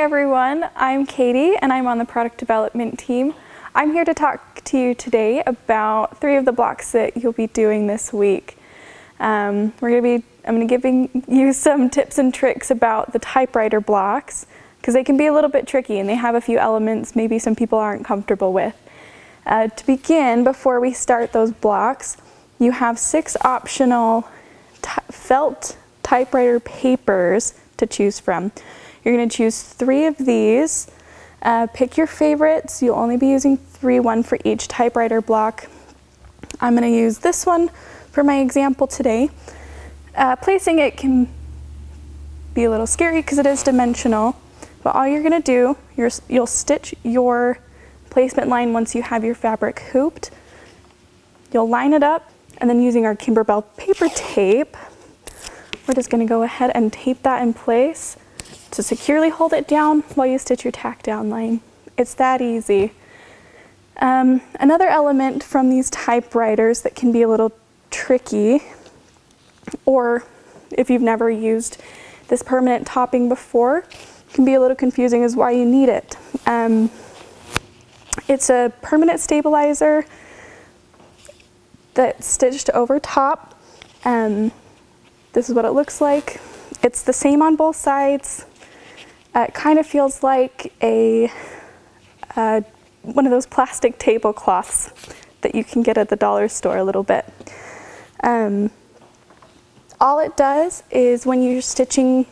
everyone, I'm Katie and I'm on the product development team. I'm here to talk to you today about 3 of the blocks that you'll be doing this week. I'm going to be giving you some tips and tricks about the typewriter blocks because they can be a little bit tricky and they have a few elements maybe some people aren't comfortable with. To begin, before we start those blocks, you have 6 optional felt typewriter papers to choose from. You're going to choose 3 of these. Pick your favorites. You'll only be using 3, one for each typewriter block. I'm going to use this one for my example today. Placing it can be a little scary because it is dimensional, but all you're going to do, you'll stitch your placement line once you have your fabric hooped. You'll line it up, and then using our Kimberbell paper tape, we're just going to go ahead and tape that in place to securely hold it down while you stitch your tack down line. It's that easy. Another element from these typewriters that can be a little tricky, or if you've never used this permanent topping before, can be a little confusing, is why you need it. It's a permanent stabilizer that's stitched over top. This is what it looks like. It's the same on both sides. It kind of feels like one of those plastic tablecloths that you can get at the dollar store a little bit. All it does is when you're stitching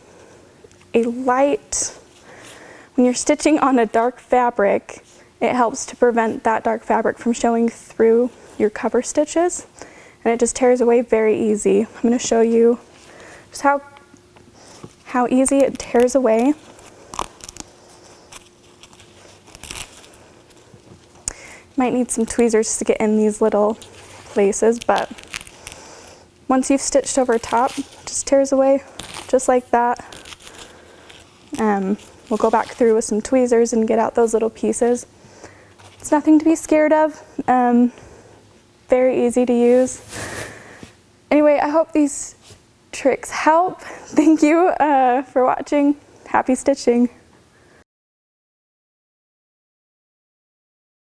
on a dark fabric, it helps to prevent that dark fabric from showing through your cover stitches, and it just tears away very easy. I'm going to show you just how easy it tears away. Might need some tweezers to get in these little places, but once you've stitched over top, it just tears away just like that. We'll go back through with some tweezers and get out those little pieces. It's nothing to be scared of. Very easy to use. Anyway, I hope these tricks help. Thank you for watching. Happy stitching.